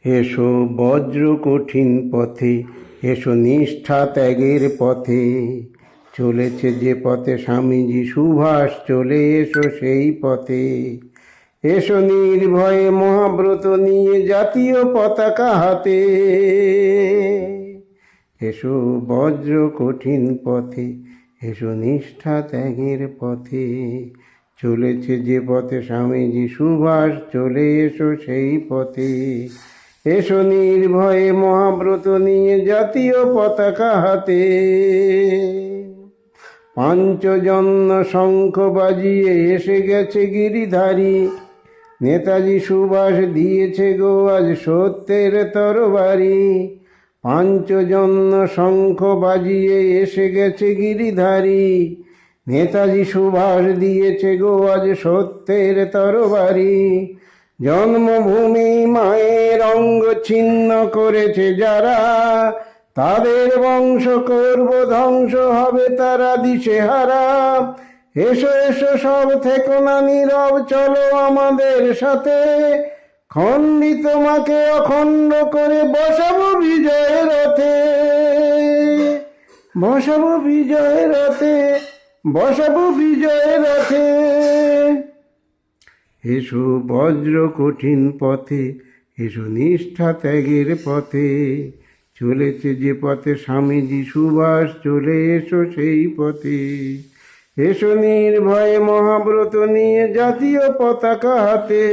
এসো বজ্র কঠিন পথে, এসো নিষ্ঠা ত্যাগের পথে। চলেছে যে পথে স্বামীজি সুভাষ, চলে এসো সেই পথে। এসো নির্ভয়ে মহাব্রত নিয়ে জাতীয় পতাকা হাতে। এসো বজ্র কঠিন পথে, এসো নিষ্ঠা ত্যাগের পথে। চলেছে যে পথে স্বামীজি সুভাষ, চলে এসো সেই পথে। এসো নির্ভয়ে মহাব্রত নিয়ে জাতীয় পতাকা হাতে। পাঞ্চজন্য শঙ্খ বাজিয়ে এসে গেছে গিরিধারী। নেতাজি সুভাষ দিয়েছে গো আজ সত্যের তরবারি। পাঞ্চজন্য শঙ্খ বাজিয়ে এসে গেছে গিরিধারী। নেতাজি সুভাষ দিয়েছে গো আজ সত্যের তরবারি। জন্মভূমি মায়ের অঙ্গ ছিন্ন করেছে যারা, তাদের বংশ করব ধ্বংস, হবে তারা দিশেহারা। এসো এসো সব থেকো না নীরব, চলো আমাদের সাথে। খণ্ডিত মাকে অখণ্ড করে বসাবো বিজয় রথে। বসাবো বিজয় রথে, বসাবো বিজয় রথে। এসো বজ্র কঠিন পথে, এসো নিষ্ঠা ত্যাগের পথে। চলেছে যে পথে স্বামীজি সুভাষ, চলে এসো সেই পথে। এসো নির্ভয়ে মহাব্রত নিয়ে জাতীয় পতাকা হাতে।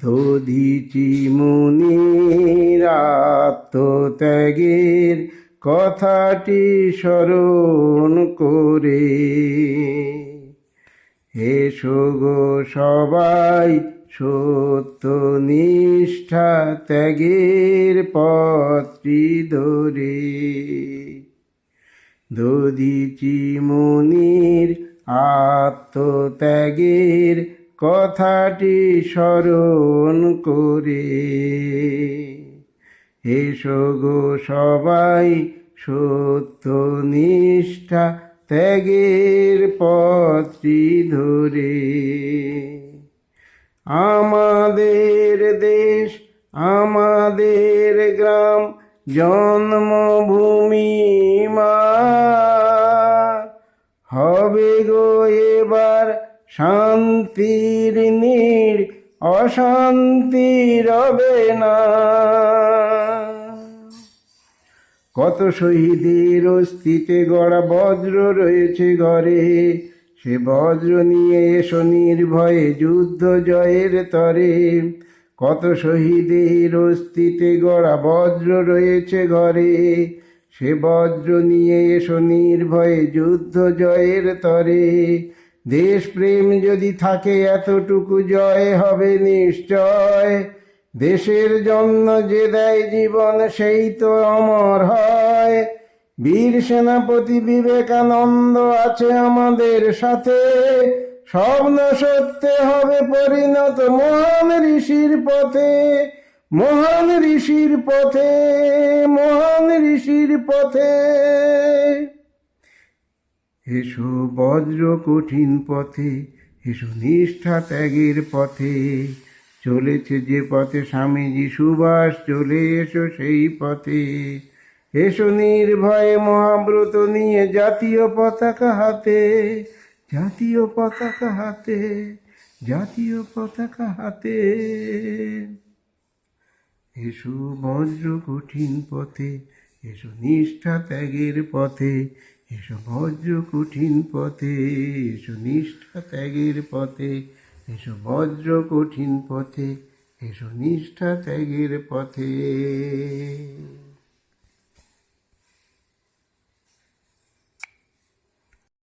দধিচি মুনির আত্মত্যাগের কথাটি স্মরণ করে। এসো গো সবাই সত্য নিষ্ঠা ত্যাগের পথটি ধরে। দধিচি মুনির আত্মত্যাগের কথাটি স্মরণ করে। এসো গো সবাই সত্য নিষ্ঠা ত্যাগের পথটি ধরে। আমাদের দেশ, আমাদের গ্রাম, জন্মভূমি মা, হবে গো এবার শান্তির নীড়, অশান্তি রবে না। কত শহীদের অস্থিতে গড়া বজ্র রয়েছে ঘরে, সে বজ্র নিয়ে এসো নির্ভয়ে যুদ্ধ জয়ের তরে। কত শহীদের অস্থিতে গড়া বজ্র রয়েছে ঘরে, সে বজ্র নিয়ে এসো নির্ভয়ে যুদ্ধ জয়ের তরে। দেশপ্রেম যদি থাকে এতটুকু, জয় হবে নিশ্চয়। দেশের জন্য যে দেয় জীবন, সেই তো অমর হয়। বীর সেনাপতি বিবেকানন্দ আছে আমাদের সাথে। স্বপ্ন সত্যে হবে পরিণত মহান ঋষির পথে। মহান ঋষির পথে, মহান ঋষির পথে। এসো বজ্র কঠিন পথে, এসো নিষ্ঠা ত্যাগের পথে। চলেছে যে পথে স্বামীজি সুভাষ, চলে এসো সেই পথে। এসো নির্ভয়ে মহাব্রত নিয়ে জাতীয় পতাকা হাতে। জাতীয় পতাকা হাতে, জাতীয় পতাকা হাতে। এসো বজ্র কঠিন পথে, এসো নিষ্ঠা ত্যাগের পথে। এসো বজ্র কঠিন পথে, এসো নিষ্ঠা ত্যাগের পথে। এসো বজ্র কঠিন পথে, এসো নিষ্ঠা ত্যাগের পথে।